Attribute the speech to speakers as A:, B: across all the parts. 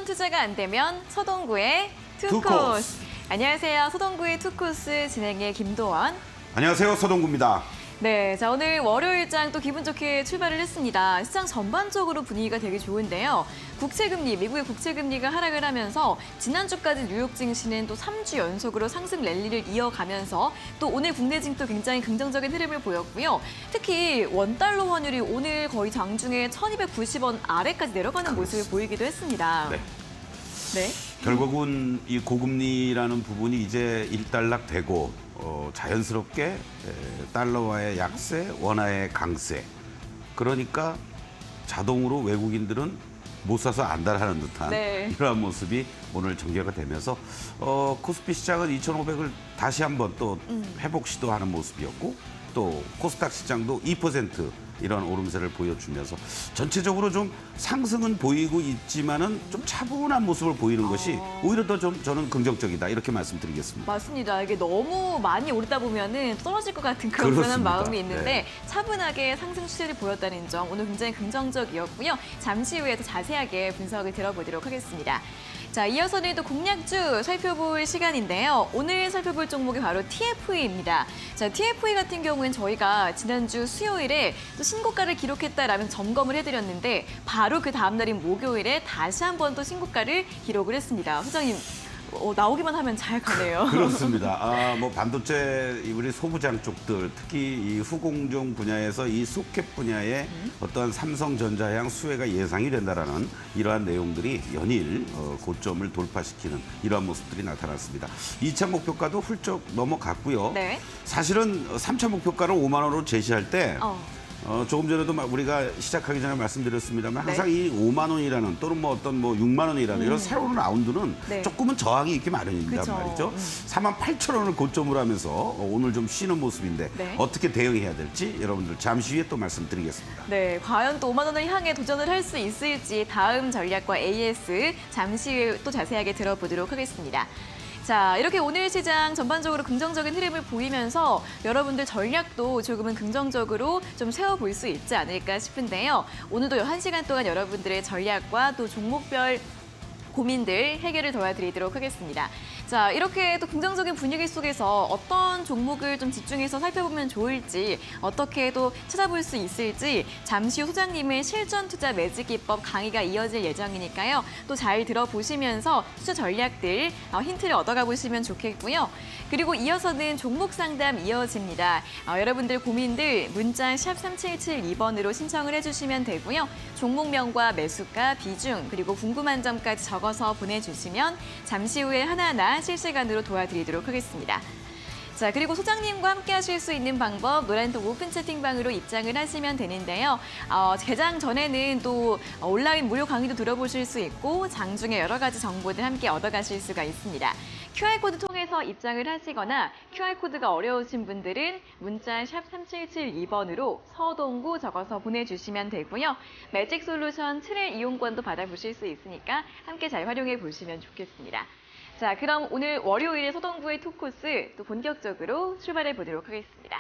A: 투자가 안 되면 서동구의
B: 두
A: 투코스. 안녕하세요. 서동구의 투코스 진행의 김도원.
B: 안녕하세요. 서동구입니다.
A: 네, 자 오늘 월요일장 또 기분 좋게 출발을 했습니다. 시장 전반적으로 분위기가 되게 좋은데요. 국채금리, 미국의 국채금리가 하락을 하면서 지난주까지 뉴욕 증시는 또 3주 연속으로 상승 랠리를 이어가면서 또 오늘 국내 증시도 굉장히 긍정적인 흐름을 보였고요. 특히 원달러 환율이 오늘 거의 장중에 1290원 아래까지 내려가는 모습을 보이기도 했습니다.
B: 네.
A: 네.
B: 결국은 이 고금리라는 부분이 이제 일단락되고 자연스럽게 달러와의 약세, 원화의 강세. 그러니까 자동으로 외국인들은 못 사서 안달하는 듯한
A: 네.
B: 이러한 모습이 오늘 전개가 되면서 코스피 시장은 2,500을 다시 한번 또 회복 시도하는 모습이었고 또 코스닥 시장도 2% 이런 오름세를 보여주면서 전체적으로 좀 상승은 보이고 있지만은 좀 차분한 모습을 보이는 것이 오히려 더 좀 저는 긍정적이다 이렇게 말씀드리겠습니다.
A: 맞습니다. 이게 너무 많이 오르다 보면은 떨어질 것 같은 그런 불안한
B: 그렇습니다.
A: 마음이 있는데
B: 네.
A: 차분하게 상승 추세를 보였다는 점 오늘 굉장히 긍정적이었고요. 잠시 후에 더 자세하게 분석을 들어보도록 하겠습니다. 자, 이어서는 또 공략주 살펴볼 시간인데요. 오늘 살펴볼 종목이 바로 TFE입니다. 자, TFE 같은 경우는 저희가 지난주 수요일에 또 신고가를 기록했다라면 점검을 해드렸는데 바로 그 다음 날인 목요일에 다시 한번 또 신고가를 기록을 했습니다. 소장님, 나오기만 하면 잘 가네요.
B: 그렇습니다. 뭐 반도체 우리 소부장 쪽들 특히 이 후공정 분야에서 이 소켓 분야의 어떠한 삼성전자향 수혜가 예상이 된다라는 이러한 내용들이 연일 고점을 돌파시키는 이러한 모습들이 나타났습니다. 2차 목표가도 훌쩍 넘어갔고요.
A: 네.
B: 사실은 3차 목표가를 5만 원으로 제시할 때 조금 전에도 우리가 시작하기 전에 말씀드렸습니다만 항상
A: 네.
B: 이 5만 원이라는 또는 뭐 어떤 뭐 6만 원이라는 이런 새로운 라운드는
A: 네.
B: 조금은 저항이 있기 마련입니다
A: 그쵸.
B: 말이죠. 4만 8천 원을 고점으로 하면서 오늘 좀 쉬는 모습인데
A: 네.
B: 어떻게 대응해야 될지 여러분들 잠시 후에 또 말씀드리겠습니다.
A: 네, 과연 또 5만 원을 향해 도전을 할 수 있을지 다음 전략과 AS 잠시 후에 또 자세하게 들어보도록 하겠습니다. 자, 이렇게 오늘 시장 전반적으로 긍정적인 흐름을 보이면서 여러분들 전략도 조금은 긍정적으로 좀 세워볼 수 있지 않을까 싶은데요. 오늘도 1시간 동안 여러분들의 전략과 또 종목별 고민들 해결을 도와드리도록 하겠습니다. 자, 이렇게 또 긍정적인 분위기 속에서 어떤 종목을 좀 집중해서 살펴보면 좋을지, 어떻게 또 찾아볼 수 있을지 잠시 후 소장님의 실전 투자 매직 기법 강의가 이어질 예정이니까요. 또 잘 들어보시면서 투자 전략들 힌트를 얻어가 보시면 좋겠고요. 그리고 이어서는 종목 상담 이어집니다. 여러분들 고민들 문자 샵 3772번으로 신청을 해주시면 되고요. 종목명과 매수가, 비중, 그리고 궁금한 점까지 적어서 보내주시면 잠시 후에 하나하나 실시간으로 도와드리도록 하겠습니다. 자, 그리고 소장님과 함께 하실 수 있는 방법 노란톡 오픈 채팅방으로 입장을 하시면 되는데요. 개장 전에는 또 온라인 무료 강의도 들어보실 수 있고 장중에 여러 가지 정보들 함께 얻어가실 수가 있습니다. QR코드 통해서 입장을 하시거나 QR코드가 어려우신 분들은 문자 샵 3772번으로 서동구 적어서 보내주시면 되고요. 매직 솔루션 7일 이용권도 받아보실 수 있으니까 함께 잘 활용해 보시면 좋겠습니다. 자, 그럼 오늘 월요일의 서동구의 투코스 또 본격적으로 출발해 보도록 하겠습니다.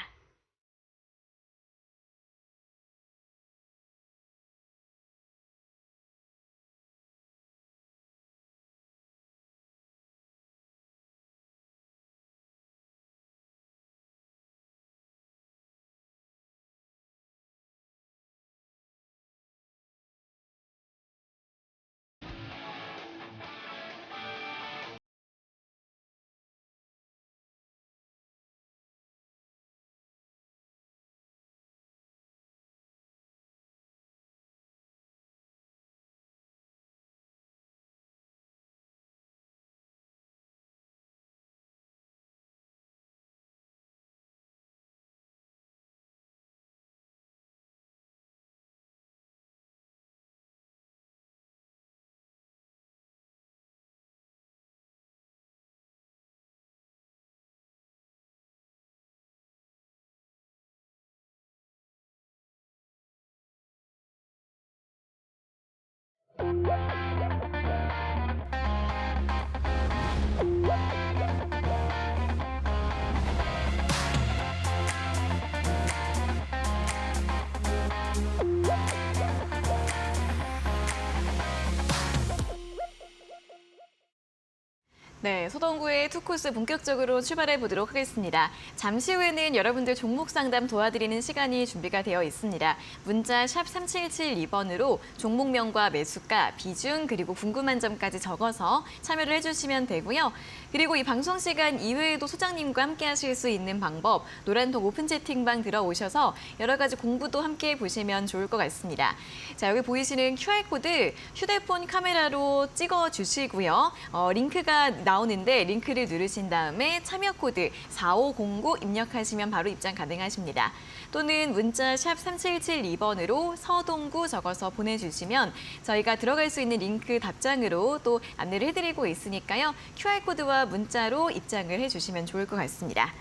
A: 네, 소동구의 투코스 본격적으로 출발해 보도록 하겠습니다. 잠시 후에는 여러분들 종목 상담 도와드리는 시간이 준비가 되어 있습니다. 문자 샵 3772번으로 종목명과 매수가, 비중, 그리고 궁금한 점까지 적어서 참여를 해주시면 되고요. 그리고 이 방송 시간 이외에도 소장님과 함께 하실 수 있는 방법, 노란통 오픈 채팅방 들어오셔서 여러 가지 공부도 함께 보시면 좋을 것 같습니다. 자, 여기 보이시는 QR코드 휴대폰 카메라로 찍어 주시고요. 링크가 나오는데 링크를 누르신 다음에 참여 코드 4509 입력하시면 바로 입장 가능하십니다. 또는 문자 샵 3772번으로 서동구 적어서 보내주시면 저희가 들어갈 수 있는 링크 답장으로 또 안내를 해드리고 있으니까요. QR코드와 문자로 입장을 해주시면 좋을 것 같습니다.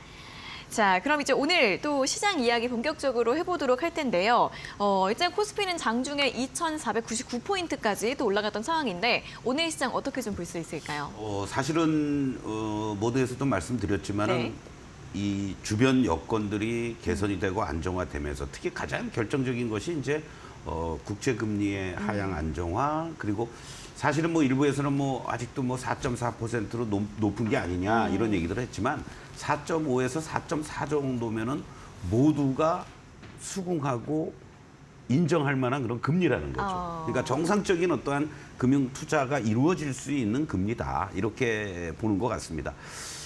A: 자, 그럼 이제 오늘 또 시장 이야기 본격적으로 해보도록 할 텐데요. 일단 코스피는 장중에 2,499포인트까지 또 올라갔던 상황인데 오늘 시장 어떻게 좀 볼 수 있을까요?
B: 사실은 모두에서도 말씀드렸지만은
A: 네.
B: 이 주변 여건들이 개선이 되고 안정화되면서 특히 가장 결정적인 것이 이제 국채 금리의 하향 안정화 그리고 사실은 뭐 일부에서는 뭐 아직도 뭐 4.4%로 높은 게 아니냐 이런 얘기들을 했지만 4.5에서 4.4 정도면은 모두가 수긍하고 인정할 만한 그런 금리라는 거죠. 그러니까 정상적인 어떠한 금융 투자가 이루어질 수 있는 금리다. 이렇게 보는 것 같습니다.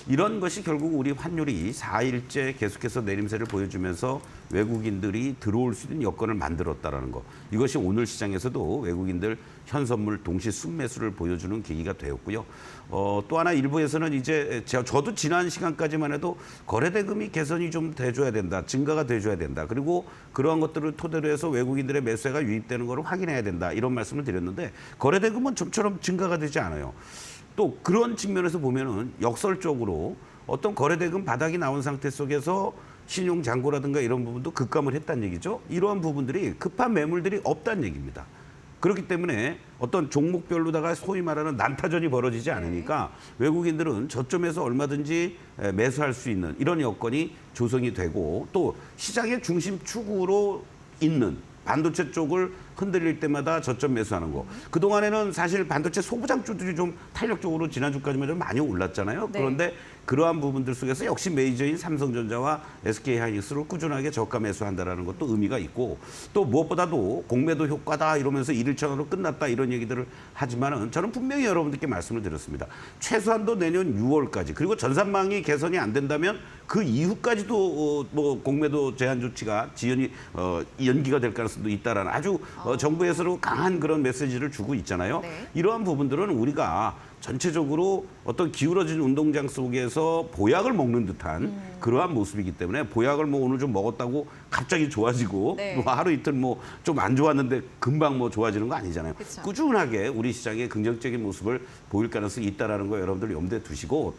B: 이런 것이 결국 우리 환율이 4일째 계속해서 내림세를 보여주면서 외국인들이 들어올 수 있는 여건을 만들었다라는 거. 이것이 오늘 시장에서도 외국인들 현선물 동시 순매수를 보여주는 계기가 되었고요. 또 하나 일부에서는 이제 저도 지난 시간까지만 해도 거래대금이 개선이 좀 돼줘야 된다. 증가가 돼줘야 된다. 그리고 그러한 것들을 토대로 해서 외국인들의 매수가 유입되는 것을 확인해야 된다. 이런 말씀을 드렸는데 거래대금은 좀처럼 증가가 되지 않아요. 또 그런 측면에서 보면은 역설적으로 어떤 거래대금 바닥이 나온 상태 속에서 신용 잔고라든가 이런 부분도 급감을 했다는 얘기죠. 이러한 부분들이 급한 매물들이 없다는 얘기입니다. 그렇기 때문에 어떤 종목별로다가 소위 말하는 난타전이 벌어지지 않으니까 외국인들은 저점에서 얼마든지 매수할 수 있는 이런 여건이 조성이 되고 또 시장의 중심축으로 있는 반도체 쪽을 흔들릴 때마다 저점 매수하는 거. 그동안에는 사실 반도체 소부장주들이 좀 탄력적으로 지난주까지만 좀 많이 올랐잖아요.
A: 네.
B: 그런데 그러한 부분들 속에서 역시 메이저인 삼성전자와 SK하이닉스를 꾸준하게 저가 매수한다는 것도 의미가 있고 또 무엇보다도 공매도 효과다 이러면서 1일천으로 끝났다 이런 얘기들을 하지만은 저는 분명히 여러분들께 말씀을 드렸습니다. 최소한도 내년 6월까지 그리고 전산망이 개선이 안 된다면 그 이후까지도 뭐 공매도 제한 조치가 연기가 될 가능성도 있다라는 아주 정부에서도 강한 그런 메시지를 주고 있잖아요.
A: 네.
B: 이러한 부분들은 우리가 전체적으로 어떤 기울어진 운동장 속에서 보약을 먹는 듯한 그러한 모습이기 때문에 보약을 뭐 오늘 좀 먹었다고 갑자기 좋아지고
A: 네.
B: 뭐 하루 이틀 뭐 좀 안 좋았는데 금방 뭐 좋아지는 거 아니잖아요.
A: 그쵸.
B: 꾸준하게 우리 시장의 긍정적인 모습을 보일 가능성이 있다라는 거 여러분들 염두에 두시고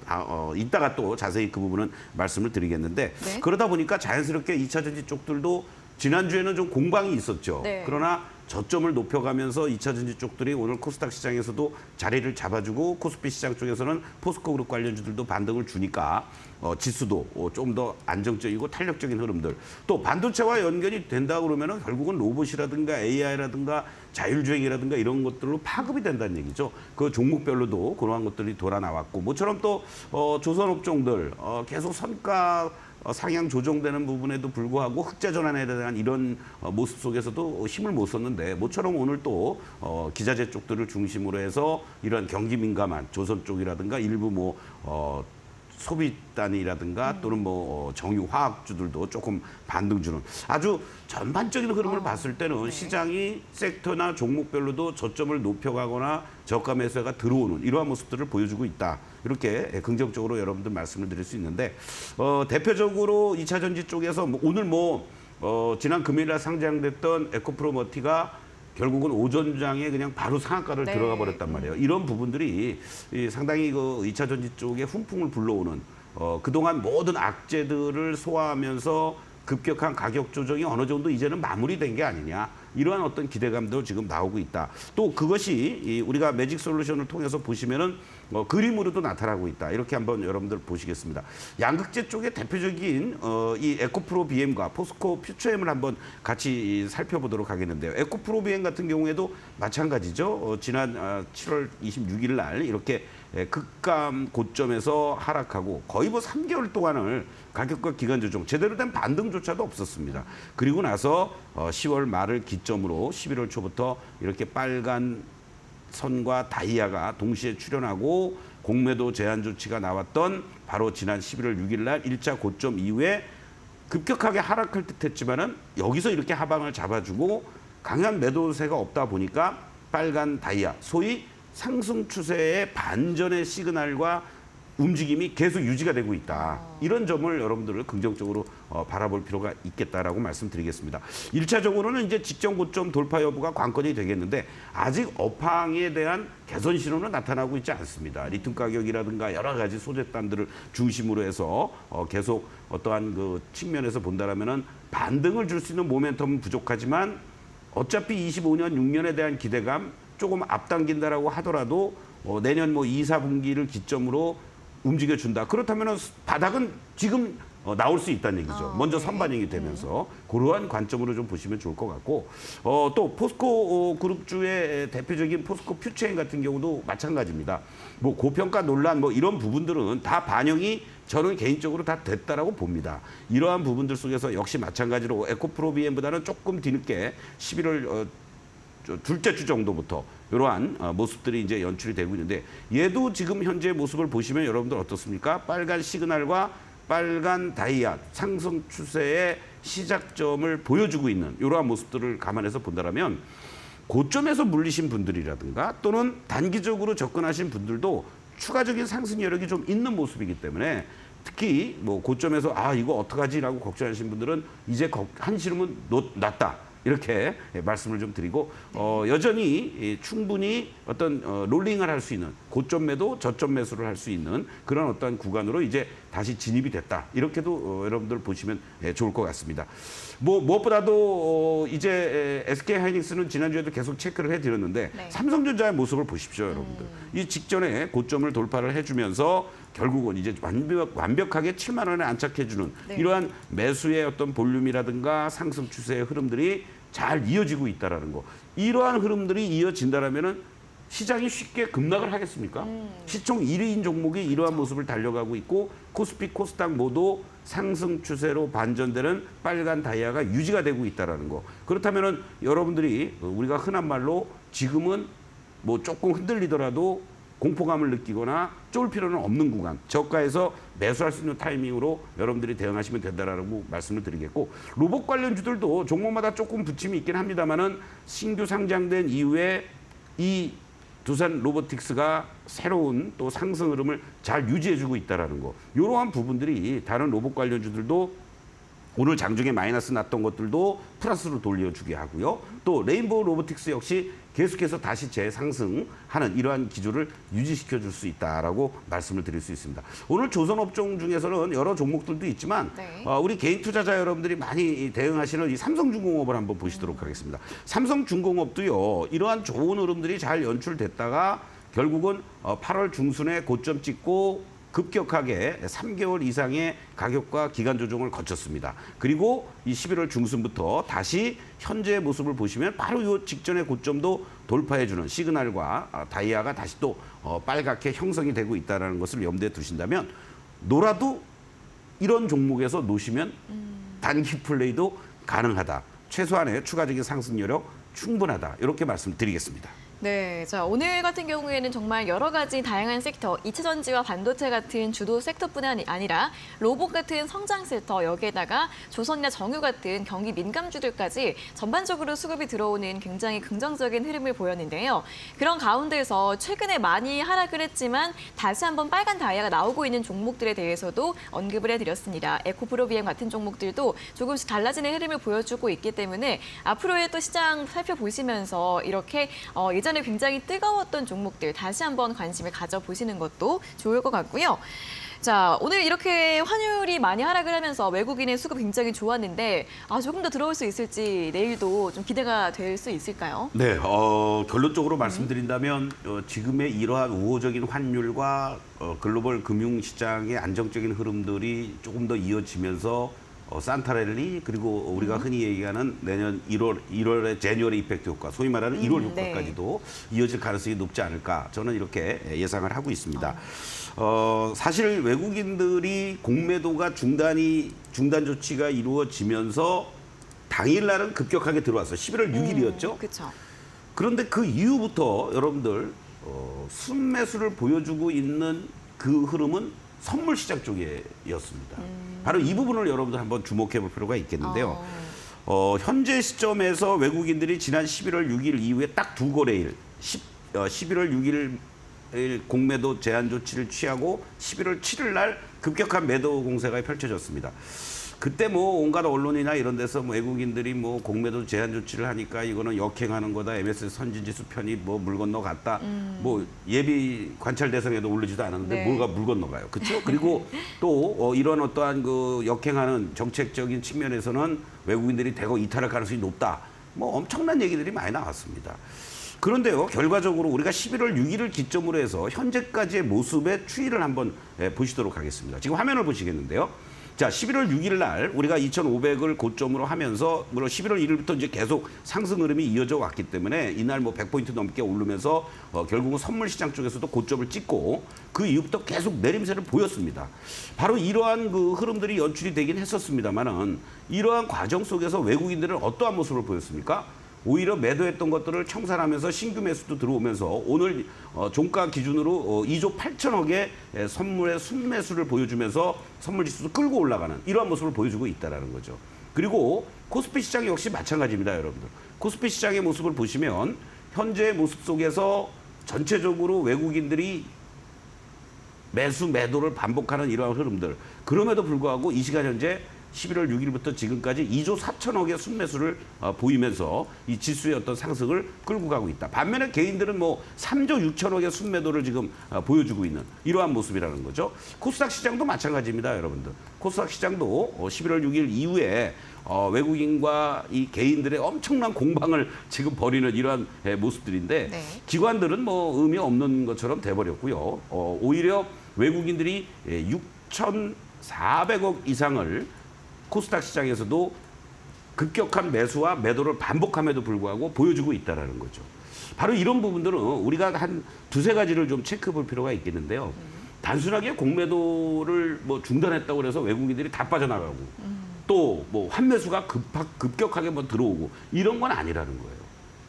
B: 이따가 또 자세히 그 부분은 말씀을 드리겠는데
A: 네.
B: 그러다 보니까 자연스럽게 2차 전지 쪽들도 지난주에는 좀 공방이 있었죠.
A: 네.
B: 그러나 저점을 높여가면서 2차 전지 쪽들이 오늘 코스닥 시장에서도 자리를 잡아주고 코스피 시장 쪽에서는 포스코 그룹 관련주들도 반등을 주니까 지수도 좀 더 안정적이고 탄력적인 흐름들. 또 반도체와 연결이 된다 그러면은 결국은 로봇이라든가 AI라든가 자율주행이라든가 이런 것들로 파급이 된다는 얘기죠. 그 종목별로도 그러한 것들이 돌아 나왔고 모처럼 또 조선업종들 계속 선가 상향 조정되는 부분에도 불구하고 흑자 전환에 대한 이런 모습 속에서도 힘을 못 썼는데 모처럼 오늘 또 기자재 쪽들을 중심으로 해서 이런 경기 민감한 조선 쪽이라든가 일부 소비단이라든가 또는 정유 화학주들도 조금 반등 주는 아주 전반적인 흐름을 봤을 때는
A: 네.
B: 시장이 섹터나 종목별로도 저점을 높여가거나 저가 매수가 들어오는 이러한 모습들을 보여주고 있다. 이렇게 긍정적으로 여러분들 말씀을 드릴 수 있는데 대표적으로 2차 전지 쪽에서 오늘 지난 금요일날 상장됐던 에코프로머티가 결국은 오전장에 그냥 바로 상한가를
A: 네.
B: 들어가 버렸단 말이에요. 이런 부분들이 상당히 그 2차 전지 쪽에 훈풍을 불러오는 그동안 모든 악재들을 소화하면서 급격한 가격 조정이 어느 정도 이제는 마무리된 게 아니냐. 이러한 어떤 기대감도 지금 나오고 있다. 또 그것이 우리가 매직 솔루션을 통해서 보시면은 그림으로도 나타나고 있다. 이렇게 한번 여러분들 보시겠습니다. 양극재 쪽의 대표적인 이 에코프로 BM과 포스코 퓨처엠을 한번 같이 살펴보도록 하겠는데요. 에코프로 BM 같은 경우에도 마찬가지죠. 지난 7월 26일 날 이렇게 극감 고점에서 하락하고 거의 뭐 3개월 동안을 가격과 기간 조정 제대로 된 반등조차도 없었습니다. 그리고 나서 10월 말을 기점으로 11월 초부터 이렇게 빨간 선과 다이아가 동시에 출현하고 공매도 제한 조치가 나왔던 바로 지난 11월 6일 날 1차 고점 이후에 급격하게 하락할 듯했지만은 여기서 이렇게 하방을 잡아주고 강한 매도세가 없다 보니까 빨간 다이아 소위 상승 추세의 반전의 시그널과 움직임이 계속 유지가 되고 있다. 이런 점을 여러분들을 긍정적으로 바라볼 필요가 있겠다라고 말씀드리겠습니다. 1차적으로는 이제 직전 고점 돌파 여부가 관건이 되겠는데 아직 업황에 대한 개선 신호는 나타나고 있지 않습니다. 리튬 가격이라든가 여러 가지 소재단들을 중심으로 해서 계속 어떠한 그 측면에서 본다라면은 반등을 줄 수 있는 모멘텀은 부족하지만 어차피 25년, 6년에 대한 기대감 조금 앞당긴다라고 하더라도 내년 뭐 2, 4분기를 기점으로 움직여준다. 그렇다면 바닥은 지금 나올 수 있다는 얘기죠. 먼저 선반영이 되면서 그러한 관점으로 좀 보시면 좋을 것 같고 또 포스코 그룹주의 대표적인 포스코 퓨처엠 같은 경우도 마찬가지입니다. 뭐 고평가 논란 뭐 이런 부분들은 다 반영이 저는 개인적으로 다 됐다라고 봅니다. 이러한 부분들 속에서 역시 마찬가지로 에코프로 BM보다는 조금 뒤늦게 11월 둘째 주 정도부터 이러한 모습들이 이제 연출이 되고 있는데 얘도 지금 현재 모습을 보시면 여러분들 어떻습니까? 빨간 시그널과 빨간 다이아 상승 추세의 시작점을 보여주고 있는 이러한 모습들을 감안해서 본다면 고점에서 물리신 분들이라든가 또는 단기적으로 접근하신 분들도 추가적인 상승 여력이 좀 있는 모습이기 때문에 특히 뭐 고점에서 이거 어떡하지라고 걱정하시는 분들은 이제 한시름은 났다. 이렇게 말씀을 좀 드리고 여전히 충분히 어떤 롤링을 할 수 있는 고점 매도 저점 매수를 할 수 있는 그런 어떤 구간으로 이제 다시 진입이 됐다. 이렇게도 여러분들 보시면 좋을 것 같습니다. 뭐 무엇보다도 이제 SK 하이닉스는 지난주에도 계속 체크를 해드렸는데
A: 네.
B: 삼성전자의 모습을 보십시오, 여러분들. 이 직전에 고점을 돌파를 해주면서 결국은 이제 완벽하게 7만 원에 안착해주는
A: 네.
B: 이러한 매수의 어떤 볼륨이라든가 상승 추세의 흐름들이 잘 이어지고 있다라는 거. 이러한 흐름들이 이어진다라면은 시장이 쉽게 급락을 하겠습니까? 시총 1위인 종목이 이러한 모습을 달려가고 있고 코스피, 코스닥 모두 상승 추세로 반전되는 빨간 다이아가 유지가 되고 있다라는 거. 그렇다면은 여러분들이 우리가 흔한 말로 지금은 뭐 조금 흔들리더라도 공포감을 느끼거나 쫄 필요는 없는 구간, 저가에서 매수할 수 있는 타이밍으로 여러분들이 대응하시면 된다라고 말씀을 드리겠고 로봇 관련주들도 종목마다 조금 부침이 있긴 합니다만은 신규 상장된 이후에 이 두산 로보틱스가 새로운 또 상승 흐름을 잘 유지해주고 있다라는 거. 이러한 부분들이 다른 로봇 관련주들도 오늘 장중에 마이너스 났던 것들도 플러스로 돌려주게 하고요. 또 레인보우 로보틱스 역시 계속해서 다시 재상승하는 이러한 기조를 유지시켜 줄 수 있다라고 말씀을 드릴 수 있습니다. 오늘 조선업종 중에서는 여러 종목들도 있지만
A: 네.
B: 우리 개인 투자자 여러분들이 많이 대응하시는 이 삼성중공업을 한번 보시도록 하겠습니다. 삼성중공업도요. 이러한 좋은 흐름들이 잘 연출됐다가 결국은 8월 중순에 고점 찍고 급격하게 3개월 이상의 가격과 기간 조정을 거쳤습니다. 그리고 이 11월 중순부터 다시 현재의 모습을 보시면 바로 이 직전의 고점도 돌파해주는 시그널과 다이아가 다시 또 빨갛게 형성이 되고 있다는 것을 염두에 두신다면 놀아도 이런 종목에서 놓으시면 단기 플레이도 가능하다. 최소한의 추가적인 상승 여력 충분하다. 이렇게 말씀드리겠습니다.
A: 네, 자 오늘 같은 경우에는 정말 여러 가지 다양한 섹터, 2차 전지와 반도체 같은 주도 섹터뿐 아니라 로봇 같은 성장 섹터, 여기에다가 조선이나 정유 같은 경기 민감주들까지 전반적으로 수급이 들어오는 굉장히 긍정적인 흐름을 보였는데요. 그런 가운데서 최근에 많이 하락을 했지만 다시 한번 빨간 다이아가 나오고 있는 종목들에 대해서도 언급을 해드렸습니다. 에코프로 BM 같은 종목들도 조금씩 달라지는 흐름을 보여주고 있기 때문에 앞으로의 또 시장 살펴보시면서 이렇게 예전 전에 굉장히 뜨거웠던 종목들 다시 한번 관심을 가져보시는 것도 좋을 것 같고요. 자, 오늘 이렇게 환율이 많이 하락을 하면서 외국인의 수급 굉장히 좋았는데 조금 더 들어올 수 있을지 내일도 좀 기대가 될 수 있을까요?
B: 네, 결론적으로 말씀드린다면 지금의 이러한 우호적인 환율과 글로벌 금융시장의 안정적인 흐름들이 조금 더 이어지면서 산타랠리 그리고 우리가 흔히 얘기하는 내년 1월의 제뉴얼의 이펙트 효과, 소위 말하는 1월 효과까지도 이어질 가능성이 높지 않을까 저는 이렇게 예상을 하고 있습니다. 사실 외국인들이 공매도가 중단 조치가 이루어지면서 당일날은 급격하게 들어왔어요. 11월 6일이었죠.
A: 그렇죠.
B: 그런데 그 이후부터 여러분들 순매수를 보여주고 있는 그 흐름은 선물 시장 쪽이었습니다. 바로 이 부분을 여러분들 한번 주목해 볼 필요가 있겠는데요. 현재 시점에서 외국인들이 지난 11월 6일 이후에 딱 두 거래일, 11월 6일 공매도 제한 조치를 취하고 11월 7일 날 급격한 매도 공세가 펼쳐졌습니다. 그때 뭐 온갖 언론이나 이런 데서 외국인들이 뭐 공매도 제한 조치를 하니까 이거는 역행하는 거다. MSCI 선진지수 편이 뭐 물 건너갔다. 뭐 예비 관찰 대상에도 오르지도 않았는데
A: 네.
B: 뭐가 물 건너가요. 그렇죠? 그리고 또 이런 어떠한 그 역행하는 정책적인 측면에서는 외국인들이 대거 이탈할 가능성이 높다. 뭐 엄청난 얘기들이 많이 나왔습니다. 그런데요, 결과적으로 우리가 11월 6일을 기점으로 해서 현재까지의 모습의 추이를 한번 보시도록 하겠습니다. 지금 화면을 보시겠는데요. 자, 11월 6일 날 우리가 2,500을 고점으로 하면서 물론 11월 1일부터 이제 계속 상승 흐름이 이어져 왔기 때문에 이날 뭐 100포인트 넘게 오르면서 결국은 선물 시장 쪽에서도 고점을 찍고 그 이후부터 계속 내림세를 보였습니다. 바로 이러한 그 흐름들이 연출이 되긴 했었습니다만은 이러한 과정 속에서 외국인들은 어떠한 모습을 보였습니까? 오히려 매도했던 것들을 청산하면서 신규 매수도 들어오면서 오늘 종가 기준으로 2조 8천억의 선물의 순매수를 보여주면서 선물 지수도 끌고 올라가는 이러한 모습을 보여주고 있다는 거죠. 그리고 코스피 시장 역시 마찬가지입니다, 여러분들. 코스피 시장의 모습을 보시면 현재의 모습 속에서 전체적으로 외국인들이 매도를 반복하는 이러한 흐름들. 그럼에도 불구하고 이 시간 현재 11월 6일부터 지금까지 2조 4천억의 순매수를 보이면서 이 지수의 어떤 상승을 끌고 가고 있다. 반면에 개인들은 뭐 3조 6천억의 순매도를 지금 보여주고 있는 이러한 모습이라는 거죠. 코스닥 시장도 마찬가지입니다, 여러분들. 코스닥 시장도 11월 6일 이후에 외국인과 이 개인들의 엄청난 공방을 지금 벌이는 이러한 모습들인데
A: 네.
B: 기관들은 뭐 의미 없는 것처럼 돼버렸고요. 오히려 외국인들이 6,400억 이상을 코스닥 시장에서도 급격한 매수와 매도를 반복함에도 불구하고 보여주고 있다는 거죠. 바로 이런 부분들은 우리가 한 두세 가지를 좀 체크해 볼 필요가 있겠는데요. 단순하게 공매도를 뭐 중단했다고 해서 외국인들이 다 빠져나가고 또 뭐 환매수가 급격하게 뭐 들어오고 이런 건 아니라는 거예요.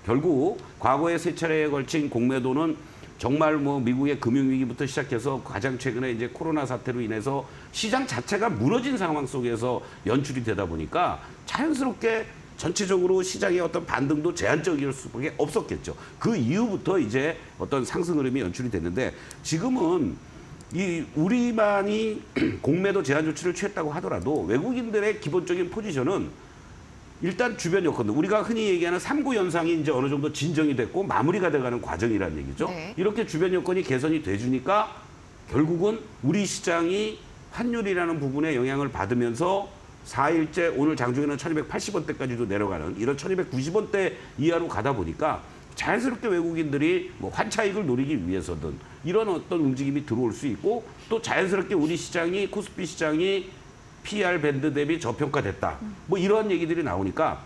B: 결국 과거에 세 차례에 걸친 공매도는 정말 뭐 미국의 금융위기부터 시작해서 가장 최근에 이제 코로나 사태로 인해서 시장 자체가 무너진 상황 속에서 연출이 되다 보니까 자연스럽게 전체적으로 시장의 어떤 반등도 제한적일 수밖에 없었겠죠. 그 이후부터 이제 어떤 상승 흐름이 연출이 됐는데 지금은 이 우리만이 공매도 제한 조치를 취했다고 하더라도 외국인들의 기본적인 포지션은 일단 주변 여건들, 우리가 흔히 얘기하는 3구 현상이 이제 어느 정도 진정이 됐고 마무리가 돼가는 과정이라는 얘기죠.
A: 네.
B: 이렇게 주변 여건이 개선이 돼주니까 결국은 우리 시장이 환율이라는 부분에 영향을 받으면서 4일째 오늘 장중에는 1280원대까지도 내려가는 이런 1290원대 이하로 가다 보니까 자연스럽게 외국인들이 뭐 환차익을 노리기 위해서든 이런 어떤 움직임이 들어올 수 있고 또 자연스럽게 우리 시장이 코스피 시장이 PR 밴드 대비 저평가됐다. 뭐 이러한 얘기들이 나오니까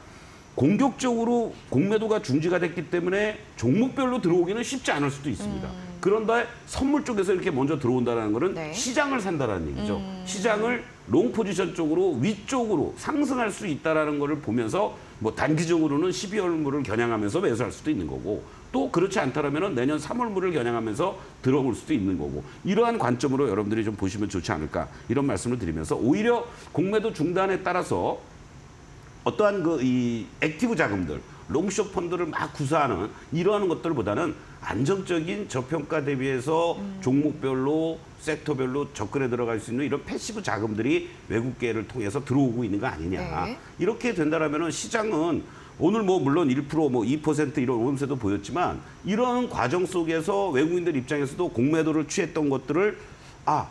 B: 공격적으로 공매도가 중지가 됐기 때문에 종목별로 들어오기는 쉽지 않을 수도 있습니다. 그런데 선물 쪽에서 이렇게 먼저 들어온다는 것은
A: 네.
B: 시장을 산다는 얘기죠. 시장을 롱 포지션 쪽으로 위쪽으로 상승할 수 있다는 것을 보면서 뭐 단기적으로는 12월물을 겨냥하면서 매수할 수도 있는 거고 또 그렇지 않다면 내년 3월물을 겨냥하면서 들어올 수도 있는 거고 이러한 관점으로 여러분들이 좀 보시면 좋지 않을까 이런 말씀을 드리면서 오히려 공매도 중단에 따라서 어떠한 그 이 액티브 자금들, 롱숏 펀드를 막 구사하는 이러한 것들보다는 안정적인 저평가 대비해서 종목별로 섹터별로 접근해 들어갈 수 있는 이런 패시브 자금들이 외국계를 통해서 들어오고 있는 거 아니냐.
A: 네.
B: 이렇게 된다라면 시장은 오늘 뭐 물론 1%, 뭐 2% 이런 오름세도 보였지만 이런 과정 속에서 외국인들 입장에서도 공매도를 취했던 것들을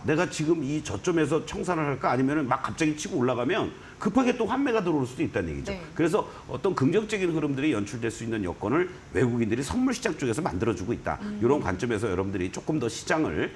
B: 내가 지금 이 저점에서 청산을 할까 아니면 막 갑자기 치고 올라가면 급하게 또 환매가 들어올 수도 있다는 얘기죠.
A: 네.
B: 그래서 어떤 긍정적인 흐름들이 연출될 수 있는 여건을 외국인들이 선물 시장 쪽에서 만들어주고 있다. 이런 관점에서 여러분들이 조금 더 시장을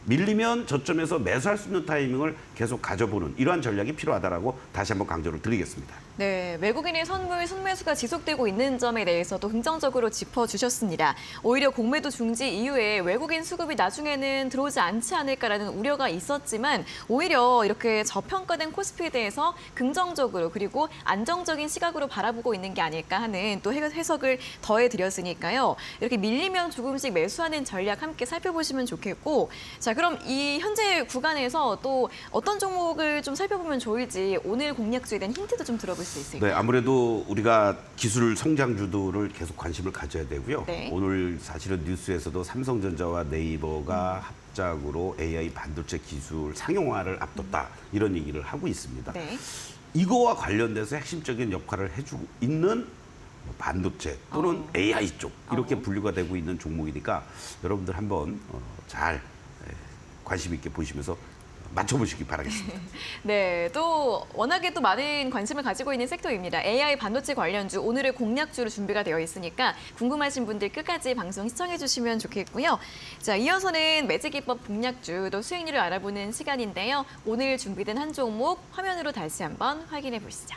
B: 밀리면 저점에서 매수할 수 있는 타이밍을 계속 가져보는 이러한 전략이 필요하다라고 다시 한번 강조를 드리겠습니다.
A: 네, 외국인의 선물 순매수가 지속되고 있는 점에 대해서도 긍정적으로 짚어주셨습니다. 오히려 공매도 중지 이후에 외국인 수급이 나중에는 들어오지 않지 않을까라는 우려가 있었지만 오히려 이렇게 저평가된 코스피에 대해서 긍정적으로 그리고 안정적인 시각으로 바라보고 있는 게 아닐까 하는 또 해석을 더해드렸으니까요. 이렇게 밀리면 조금씩 매수하는 전략 함께 살펴보시면 좋겠고, 자 그럼 이 현재 구간에서 또 어떤 종목을 좀 살펴보면 좋을지 오늘 공략주에 대한 힌트도 좀 들어볼 수 있을까요?
B: 네, 아무래도 우리가 기술 성장주도를 계속 관심을 가져야 되고요.
A: 네.
B: 오늘 사실은 뉴스에서도 삼성전자와 네이버가 합작으로 AI 반도체 기술 상용화를 앞뒀다 이런 얘기를 하고 있습니다.
A: 네.
B: 이거와 관련돼서 핵심적인 역할을 해주고 있는 반도체 또는 AI 쪽 이렇게 분류가 되고 있는 종목이니까 여러분들 한번 잘 관심 있게 보시면서 맞춰보시기 바라겠습니다.
A: 네, 또 워낙에 또 많은 관심을 가지고 있는 섹터입니다. AI 반도체 관련주 오늘의 공략주로 준비가 되어 있으니까 궁금하신 분들 끝까지 방송 시청해 주시면 좋겠고요. 자, 이어서는 매직기법 공략주 또 수익률을 알아보는 시간인데요. 오늘 준비된 한 종목 화면으로 다시 한번 확인해 보시죠.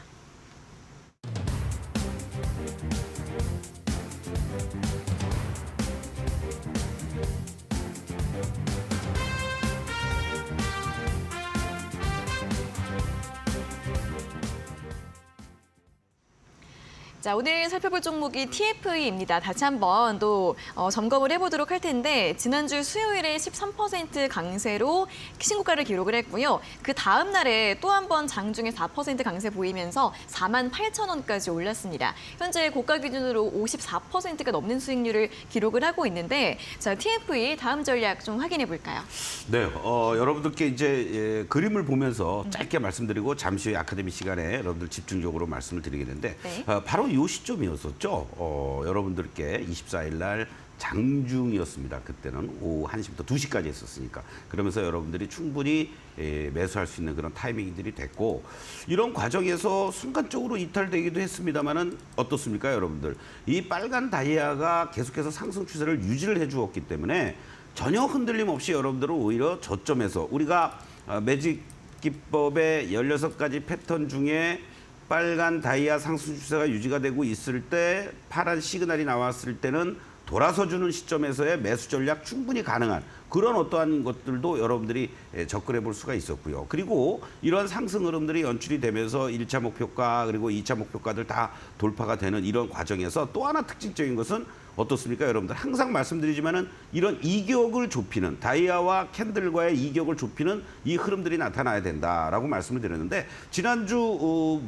A: 자, 오늘 살펴볼 종목이 TFE입니다. 다시 한번 또 점검을 해보도록 할 텐데 지난주 수요일에 13% 강세로 신고가를 기록을 했고요. 그 다음 날에 또 한 번 장중에 4% 강세 보이면서 48,000원까지 올랐습니다. 현재 고가 기준으로 54%가 넘는 수익률을 기록을 하고 있는데 자, TFE 다음 전략 좀 확인해 볼까요?
B: 네, 여러분들께 이제 그림을 보면서 짧게 말씀드리고 잠시 후에 아카데미 시간에 여러분들 집중적으로 말씀을 드리겠는데
A: 네.
B: 바로 이 시점이었었죠. 여러분들께 24일 날 장중이었습니다. 그때는 오후 1시부터 2시까지 했었으니까. 그러면서 여러분들이 충분히 매수할 수 있는 그런 타이밍들이 됐고 이런 과정에서 순간적으로 이탈되기도 했습니다만은 어떻습니까, 여러분들? 이 빨간 다이아가 계속해서 상승 추세를 유지를 해주었기 때문에 전혀 흔들림 없이 여러분들은 오히려 저점에서 우리가 매직 기법의 16가지 패턴 중에 빨간 다이아 상승 추세가 유지가 되고 있을 때 파란 시그널이 나왔을 때는 돌아서 주는 시점에서의 매수 전략 충분히 가능한 그런 어떠한 것들도 여러분들이 접근해 볼 수가 있었고요. 그리고 이런 상승 흐름들이 연출이 되면서 1차 목표가 그리고 2차 목표가들 다 돌파가 되는 이런 과정에서 또 하나 특징적인 것은 어떻습니까, 여러분들? 항상 말씀드리지만은 이런 이격을 좁히는 다이아와 캔들과의 이격을 좁히는 이 흐름들이 나타나야 된다라고 말씀을 드렸는데 지난주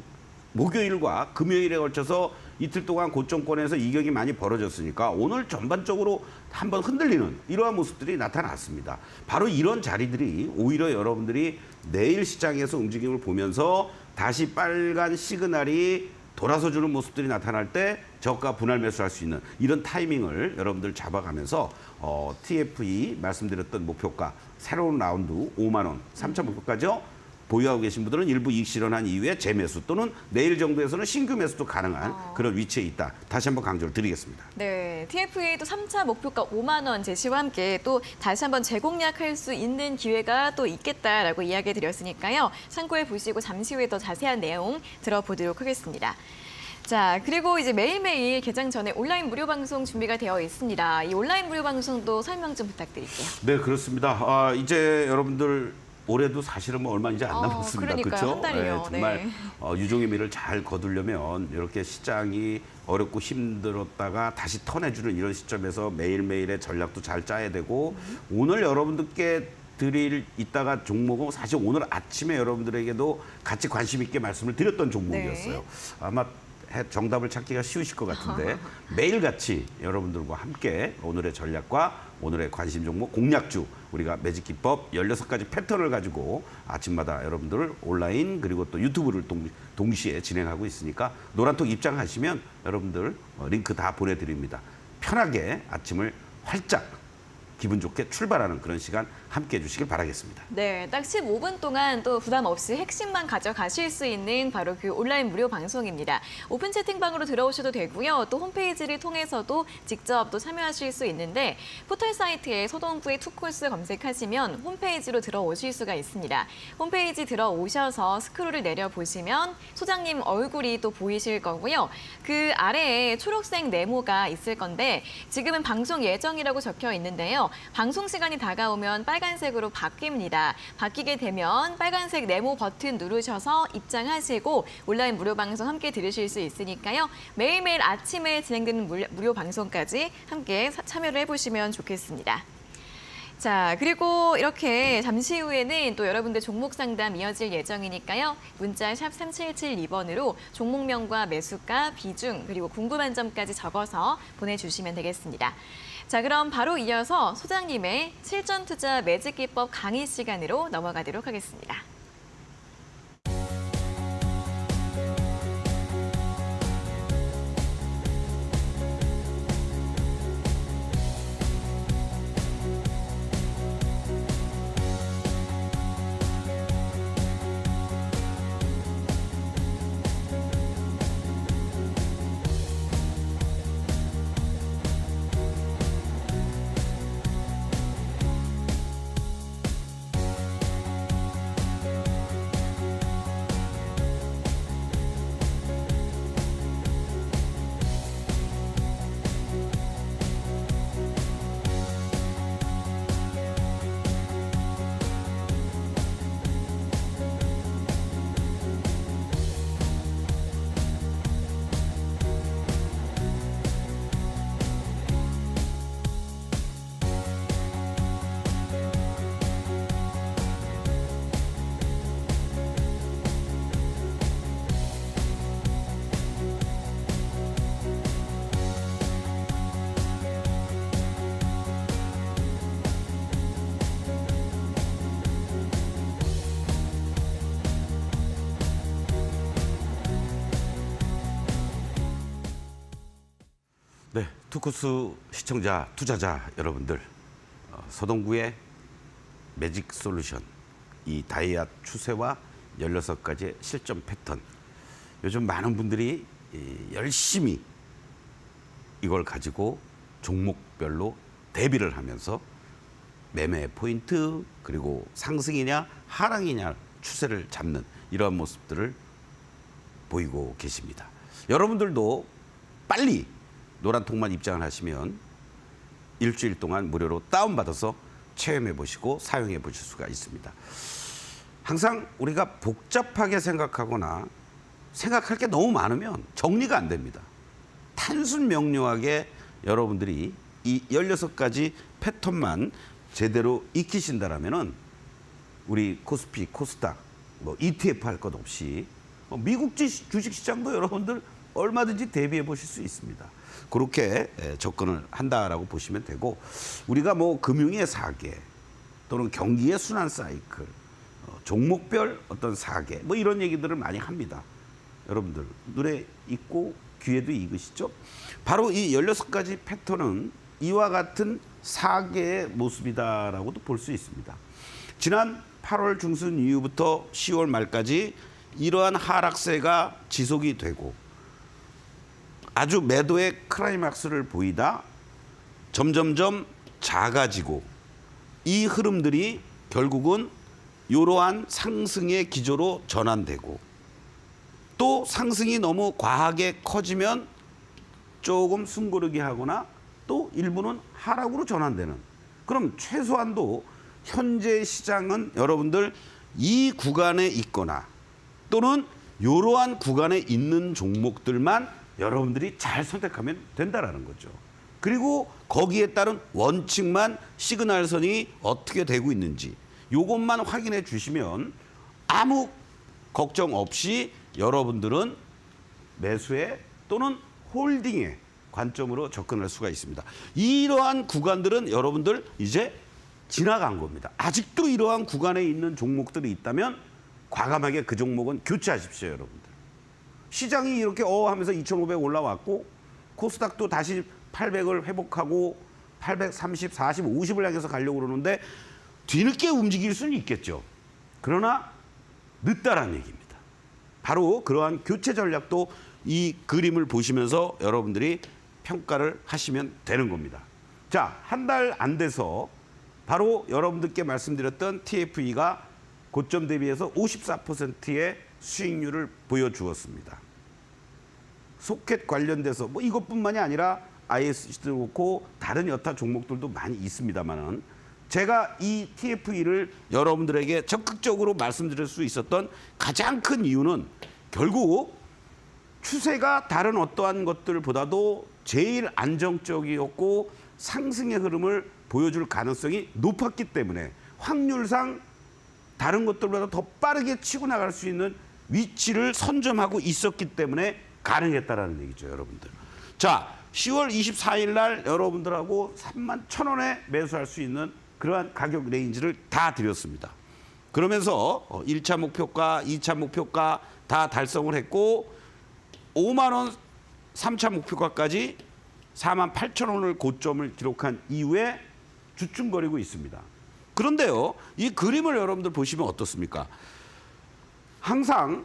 B: 목요일과 금요일에 걸쳐서 이틀 동안 고점권에서 이격이 많이 벌어졌으니까 오늘 전반적으로 한번 흔들리는 이러한 모습들이 나타났습니다. 바로 이런 자리들이 오히려 여러분들이 내일 시장에서 움직임을 보면서 다시 빨간 시그널이 돌아서 주는 모습들이 나타날 때 저가 분할 매수할 수 있는 이런 타이밍을 여러분들 잡아가면서 TFE 말씀드렸던 목표가 새로운 라운드 5만 원, 3차 목표가죠. 보유하고 계신 분들은 일부 이익 실현한 이후에 재매수 또는 내일 정도에서는 신규 매수도 가능한 그런 위치에 있다. 다시 한번 강조를 드리겠습니다.
A: 네, TFE도 3차 목표가 5만 원 제시와 함께 또 다시 한번 재공략할 수 있는 기회가 또 있겠다라고 이야기 드렸으니까요. 참고해 보시고 잠시 후에 더 자세한 내용 들어보도록 하겠습니다. 자, 그리고 이제 매일매일 개장 전에 온라인 무료 방송 준비가 되어 있습니다. 이 온라인 무료 방송도 설명 좀 부탁드릴게요.
B: 네, 그렇습니다. 이제 여러분들 올해도 사실은 뭐 얼마 이제 안 남았습니다.
A: 그러니까요.
B: 그렇죠?
A: 한 달이요.
B: 정말
A: 네.
B: 유종의 미를 잘 거두려면 이렇게 시장이 어렵고 힘들었다가 다시 턴해주는 이런 시점에서 매일매일의 전략도 잘 짜야 되고 오늘 여러분들께 드릴 이따가 종목은 사실 오늘 아침에 여러분들에게도 같이 관심 있게 말씀을 드렸던 종목이었어요.
A: 네.
B: 아마 정답을 찾기가 쉬우실 것 같은데 매일같이 여러분들과 함께 오늘의 전략과 오늘의 관심 종목 공략주 우리가 매직 기법 16가지 패턴을 가지고 아침마다 여러분들 온라인 그리고 또 유튜브를 동시에 진행하고 있으니까 노란톡 입장하시면 여러분들 링크 다 보내드립니다. 편하게 아침을 활짝 기분 좋게 출발하는 그런 시간 함께 해주시길 바라겠습니다.
A: 네, 딱 15분 동안 또 부담 없이 핵심만 가져가실 수 있는 바로 그 온라인 무료 방송입니다. 오픈 채팅방으로 들어오셔도 되고요. 또 홈페이지를 통해서도 직접 또 참여하실 수 있는데 포털 사이트에 소동구의 투코스 검색하시면 홈페이지로 들어오실 수가 있습니다. 홈페이지 들어오셔서 스크롤을 내려보시면 소장님 얼굴이 또 보이실 거고요. 그 아래에 초록색 네모가 있을 건데 지금은 방송 예정이라고 적혀 있는데요. 방송 시간이 다가오면 빨간색으로 바뀝니다. 바뀌게 되면 빨간색 네모 버튼 누르셔서 입장하시고 온라인 무료 방송 함께 들으실 수 있으니까요. 매일매일 아침에 진행되는 무료 방송까지 함께 참여를 해보시면 좋겠습니다. 자, 그리고 이렇게 잠시 후에는 또 여러분들 종목 상담 이어질 예정이니까요. 문자 샵 3772번으로 종목명과 매수가, 비중, 그리고 궁금한 점까지 적어서 보내주시면 되겠습니다. 자, 그럼 바로 이어서 소장님의 실전 투자 매직 기법 강의 시간으로 넘어가도록 하겠습니다.
B: 네, 투코스 시청자, 투자자 여러분들, 서동구의 매직 솔루션, 이 다이아 추세와 16가지의 실전 패턴. 요즘 많은 분들이 열심히 이걸 가지고 종목별로 대비를 하면서 매매 포인트 그리고 상승이냐 하락이냐 추세를 잡는 이러한 모습들을 보이고 계십니다. 여러분들도 빨리 노란통만 입장을 하시면 일주일 동안 무료로 다운받아서 체험해 보시고 사용해 보실 수가 있습니다. 항상 우리가 복잡하게 생각하거나 생각할 게 너무 많으면 정리가 안 됩니다. 단순 명료하게 여러분들이 이 16가지 패턴만 제대로 익히신다라면은 우리 코스피, 코스닥, 뭐 ETF 할 것 없이 미국 주식시장도 여러분들 얼마든지 대비해 보실 수 있습니다. 그렇게 접근을 한다라고 보시면 되고, 우리가 뭐 금융의 사계 또는 경기의 순환 사이클, 종목별 어떤 사계 뭐 이런 얘기들을 많이 합니다. 여러분들 눈에 익고 귀에도 익으시죠? 바로 이 16가지 패턴은 이와 같은 사계의 모습이다라고도 볼 수 있습니다. 지난 8월 중순 이후부터 10월 말까지 이러한 하락세가 지속이 되고 아주 매도의 클라이막스를 보이다 점점점 작아지고, 이 흐름들이 결국은 이러한 상승의 기조로 전환되고, 또 상승이 너무 과하게 커지면 조금 숨고르기 하거나 또 일부는 하락으로 전환되는, 그럼 최소한도 현재 시장은 여러분들 이 구간에 있거나 또는 이러한 구간에 있는 종목들만 여러분들이 잘 선택하면 된다라는 거죠. 그리고 거기에 따른 원칙만, 시그널선이 어떻게 되고 있는지 이것만 확인해 주시면 아무 걱정 없이 여러분들은 매수에 또는 홀딩의 관점으로 접근할 수가 있습니다. 이러한 구간들은 여러분들 이제 지나간 겁니다. 아직도 이러한 구간에 있는 종목들이 있다면 과감하게 그 종목은 교체하십시오, 여러분들. 시장이 이렇게 하면서 2,500 올라왔고 코스닥도 다시 800을 회복하고 830, 40, 50을 향해서 가려고 그러는데 뒤늦게 움직일 수는 있겠죠. 그러나 늦다라는 얘기입니다. 바로 그러한 교체 전략도 이 그림을 보시면서 여러분들이 평가를 하시면 되는 겁니다. 자, 한 달 안 돼서 바로 여러분들께 말씀드렸던 TFE가 고점 대비해서 54%의 수익률을 보여주었습니다. 소켓 관련돼서 뭐 이것뿐만이 아니라 ISC도 그렇고 다른 여타 종목들도 많이 있습니다만은 제가 이 TFE를 여러분들에게 적극적으로 말씀드릴 수 있었던 가장 큰 이유는 결국 추세가 다른 어떠한 것들보다도 제일 안정적이었고 상승의 흐름을 보여줄 가능성이 높았기 때문에 확률상 다른 것들보다 더 빠르게 치고 나갈 수 있는 위치를 선점하고 있었기 때문에 가능했다라는 얘기죠, 여러분들. 자, 10월 24일 날 여러분들하고 31,000원에 매수할 수 있는 그러한 가격 레인지를 다 드렸습니다. 그러면서 1차 목표가, 2차 목표가 다 달성을 했고 5만 원 3차 목표가까지 48,000원을 고점을 기록한 이후에 주춤거리고 있습니다. 그런데요, 이 그림을 여러분들 보시면 어떻습니까? 항상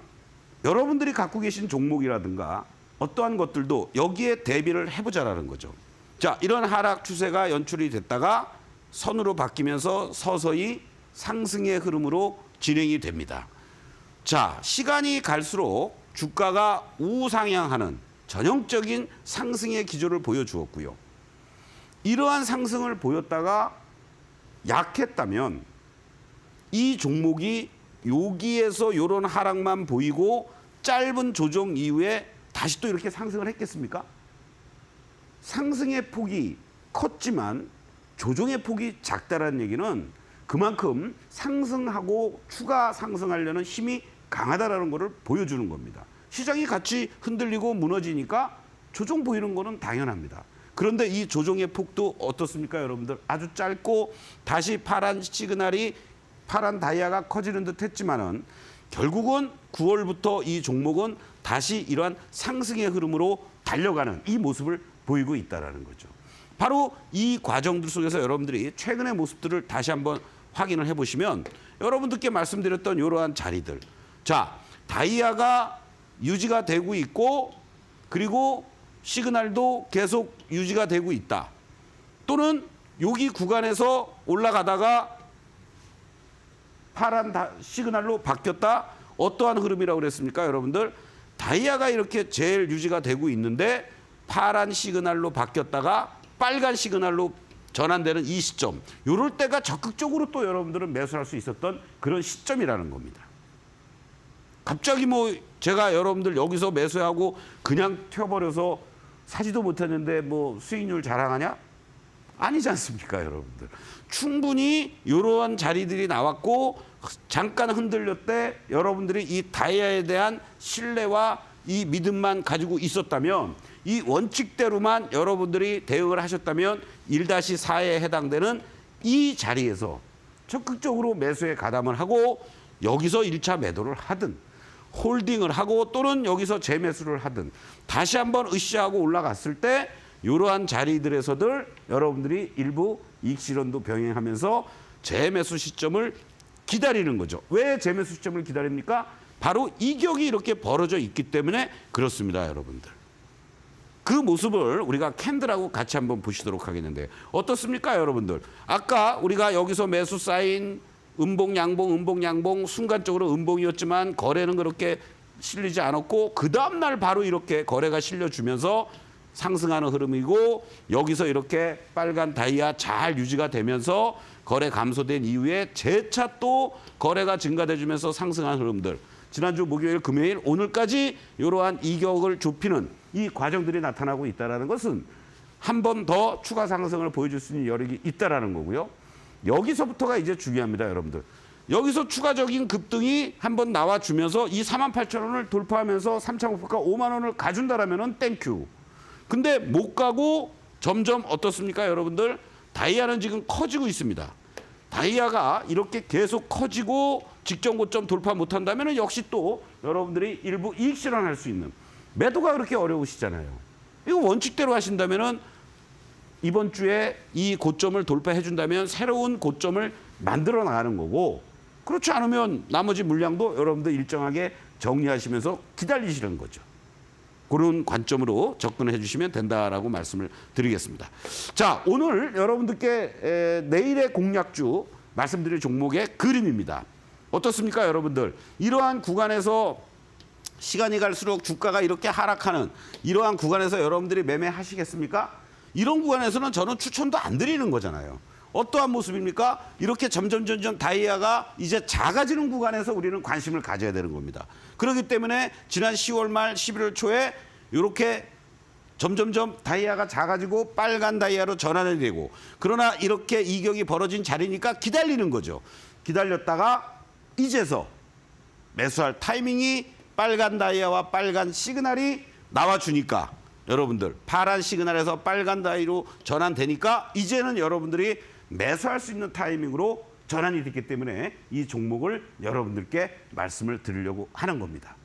B: 여러분들이 갖고 계신 종목이라든가 어떠한 것들도 여기에 대비를 해보자라는 거죠. 자, 이런 하락 추세가 연출이 됐다가 선으로 바뀌면서 서서히 상승의 흐름으로 진행이 됩니다. 자, 시간이 갈수록 주가가 우상향하는 전형적인 상승의 기조를 보여주었고요. 이러한 상승을 보였다가 약했다면 이 종목이 여기에서 이런 하락만 보이고 짧은 조정 이후에 다시 또 이렇게 상승을 했겠습니까? 상승의 폭이 컸지만 조정의 폭이 작다라는 얘기는 그만큼 상승하고 추가 상승하려는 힘이 강하다라는 것을 보여주는 겁니다. 시장이 같이 흔들리고 무너지니까 조정 보이는 거는 당연합니다. 그런데 이 조정의 폭도 어떻습니까, 여러분들? 아주 짧고 다시 파란 시그널이 파란 다이아가 커지는 듯 했지만은 결국은 9월부터 이 종목은 다시 이러한 상승의 흐름으로 달려가는 이 모습을 보이고 있다는 거죠. 바로 이 과정들 속에서 여러분들이 최근의 모습들을 다시 한번 확인을 해보시면 여러분들께 말씀드렸던 이러한 자리들. 자, 다이아가 유지가 되고 있고 그리고 시그널도 계속 유지가 되고 있다. 또는 여기 구간에서 올라가다가 파란 시그널로 바뀌었다. 어떠한 흐름이라고 그랬습니까, 여러분들? 다이아가 이렇게 제일 유지가 되고 있는데 파란 시그널로 바뀌었다가 빨간 시그널로 전환되는 이 시점. 이럴 때가 적극적으로 또 여러분들은 매수할 수 있었던 그런 시점이라는 겁니다. 갑자기 뭐 제가 여러분들 여기서 매수하고 그냥 튀어버려서 사지도 못했는데 뭐 수익률 자랑하냐? 아니지 않습니까, 여러분들? 충분히 이러한 자리들이 나왔고 잠깐 흔들렸대 여러분들이 이 다이아에 대한 신뢰와 이 믿음만 가지고 있었다면 이 원칙대로만 여러분들이 대응을 하셨다면 1-4에 해당되는 이 자리에서 적극적으로 매수에 가담을 하고 여기서 1차 매도를 하든 홀딩을 하고 또는 여기서 재매수를 하든 다시 한번 으쌰하고 올라갔을 때 이러한 자리들에서들 여러분들이 일부 이익 실현도 병행하면서 재매수 시점을 기다리는 거죠. 왜 재매수 시점을 기다립니까? 바로 이격이 이렇게 벌어져 있기 때문에 그렇습니다, 여러분들. 그 모습을 우리가 캔들하고 같이 한번 보시도록 하겠는데 어떻습니까, 여러분들? 아까 우리가 여기서 매수 사인 음봉, 양봉 순간적으로 음봉이었지만 거래는 그렇게 실리지 않았고 그 다음날 바로 이렇게 거래가 실려주면서 상승하는 흐름이고 여기서 이렇게 빨간 다이아 잘 유지가 되면서 거래 감소된 이후에 재차 또 거래가 증가돼주면서 상승하는 흐름들. 지난주 목요일, 금요일, 오늘까지 이러한 이격을 좁히는 이 과정들이 나타나고 있다는 것은 한 번 더 추가 상승을 보여줄 수 있는 여력이 있다는 거고요. 여기서부터가 이제 중요합니다, 여러분들. 여기서 추가적인 급등이 한번 나와주면서 이 48,000원을 돌파하면서 3차 목표가 5만 원을 가준다라면은 땡큐. 근데 못 가고 점점 어떻습니까, 여러분들? 다이아는 지금 커지고 있습니다. 다이아가 이렇게 계속 커지고 직전 고점 돌파 못한다면 역시 또 여러분들이 일부 이익 실현할 수 있는, 매도가 그렇게 어려우시잖아요. 이거 원칙대로 하신다면은 이번 주에 이 고점을 돌파해 준다면 새로운 고점을 만들어 나가는 거고, 그렇지 않으면 나머지 물량도 여러분들 일정하게 정리하시면서 기다리시는 거죠. 그런 관점으로 접근해 주시면 된다라고 말씀을 드리겠습니다. 자, 오늘 여러분들께 내일의 공략주 말씀드릴 종목의 그림입니다. 어떻습니까, 여러분들? 이러한 구간에서 시간이 갈수록 주가가 이렇게 하락하는 이러한 구간에서 여러분들이 매매하시겠습니까? 이런 구간에서는 저는 추천도 안 드리는 거잖아요. 어떠한 모습입니까? 이렇게 점점 다이아가 이제 작아지는 구간에서 우리는 관심을 가져야 되는 겁니다. 그렇기 때문에 지난 10월 말 11월 초에 이렇게 점점 다이아가 작아지고 빨간 다이아로 전환이 되고, 그러나 이렇게 이격이 벌어진 자리니까 기다리는 거죠. 기다렸다가 이제서 매수할 타이밍이 빨간 다이아와 빨간 시그널이 나와주니까, 여러분들 파란 시그널에서 빨간 다이로 전환되니까 이제는 여러분들이 매수할 수 있는 타이밍으로 전환이 됐기 때문에 이 종목을 여러분들께 말씀을 드리려고 하는 겁니다.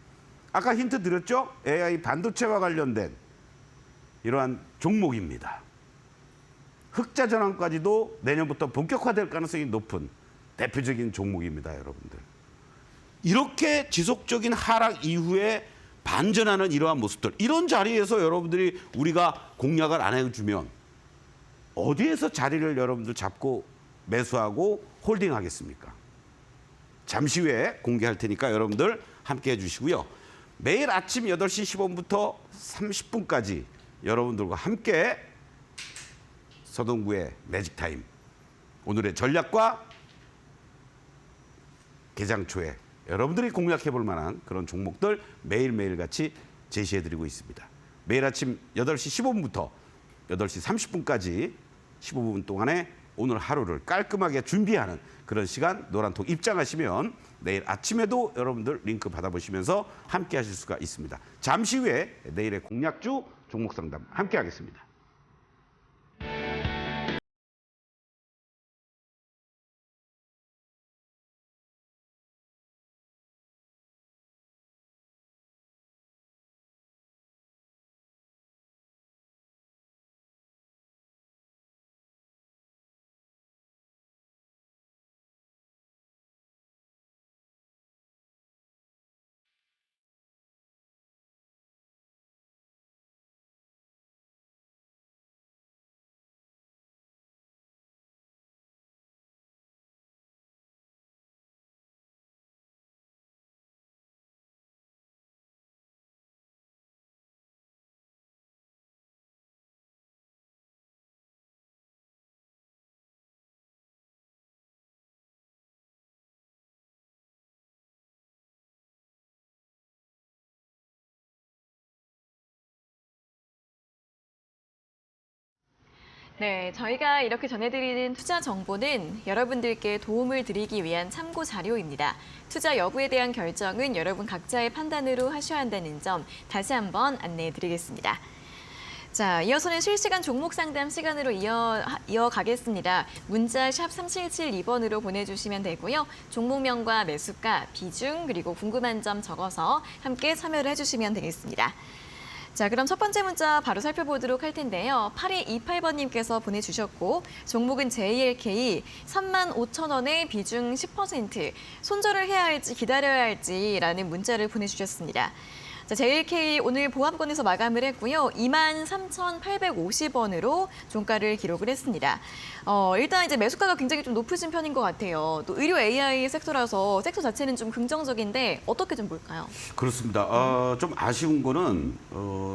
B: 아까 힌트 드렸죠? AI 반도체와 관련된 이러한 종목입니다. 흑자 전환까지도 내년부터 본격화될 가능성이 높은 대표적인 종목입니다, 여러분들. 이렇게 지속적인 하락 이후에 반전하는 이러한 모습들, 이런 자리에서 여러분들이 우리가 공략을 안 해주면 어디에서 자리를 여러분들 잡고 매수하고 홀딩하겠습니까? 잠시 후에 공개할 테니까 여러분들 함께 해주시고요. 매일 아침 8시 15분부터 30분까지 여러분들과 함께 서동구의 매직타임, 오늘의 전략과 개장 초에 여러분들이 공략해 볼 만한 그런 종목들 매일매일 같이 제시해 드리고 있습니다. 매일 아침 8시 15분부터 8시 30분까지 15분 동안에 오늘 하루를 깔끔하게 준비하는 그런 시간, 노란톡 입장하시면 내일 아침에도 여러분들 링크 받아보시면서 함께 하실 수가 있습니다. 잠시 후에 내일의 공략주 종목 상담 함께 하겠습니다.
A: 네, 저희가 이렇게 전해드리는 투자 정보는 여러분들께 도움을 드리기 위한 참고 자료입니다. 투자 여부에 대한 결정은 여러분 각자의 판단으로 하셔야 한다는 점 다시 한번 안내해 드리겠습니다. 자, 이어서는 실시간 종목 상담 시간으로 이어가겠습니다. 문자 샵 3772번으로 보내주시면 되고요. 종목명과 매수가, 비중, 그리고 궁금한 점 적어서 함께 참여를 해주시면 되겠습니다. 자, 그럼 첫 번째 문자 바로 살펴보도록 할 텐데요. 8228번님께서 보내주셨고, 종목은 JLK 35,000원에 비중 10%, 손절을 해야 할지 기다려야 할지라는 문자를 보내주셨습니다. 자, JLK 오늘 보합권에서 마감을 했고요. 23,850원으로 종가를 기록을 했습니다. 일단 이제 매수가가 굉장히 좀 높으신 편인 것 같아요. 또 의료 AI 섹터라서 섹터 자체는 좀 긍정적인데 어떻게 좀 볼까요?
B: 그렇습니다. 좀 아쉬운 거는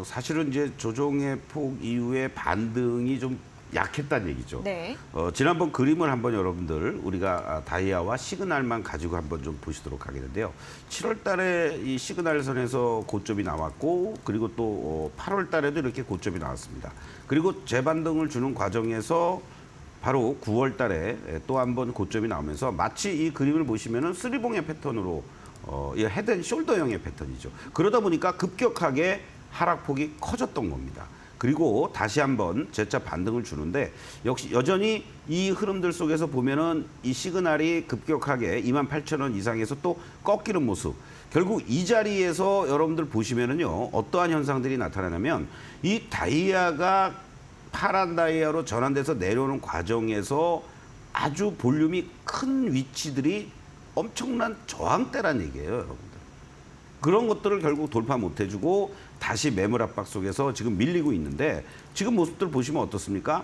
B: 사실은 이제 조정의 폭 이후에 반등이 좀 약했다는 얘기죠.
A: 네.
B: 지난번 그림을 한번 여러분들 우리가 다이아와 시그널만 가지고 한번 좀 보시도록 하겠는데요. 7월 달에 이 시그널선에서 고점이 나왔고, 그리고 또 8월 달에도 이렇게 고점이 나왔습니다. 그리고 재반등을 주는 과정에서 바로 9월 달에 또 한 번 고점이 나오면서 마치 이 그림을 보시면은 쓰리봉의 패턴으로 이 헤드앤숄더형의 패턴이죠. 그러다 보니까 급격하게 하락폭이 커졌던 겁니다. 그리고 다시 한번 재차 반등을 주는데 역시 여전히 이 흐름들 속에서 보면은 이 시그널이 급격하게 28,000원 이상에서 또 꺾이는 모습. 결국 이 자리에서 여러분들 보시면은요, 어떠한 현상들이 나타나냐면 이 다이아가 파란 다이아로 전환돼서 내려오는 과정에서 아주 볼륨이 큰 위치들이 엄청난 저항대란 얘기예요, 여러분들. 그런 것들을 결국 돌파 못 해주고 다시 매물 압박 속에서 지금 밀리고 있는데 지금 모습들 보시면 어떻습니까?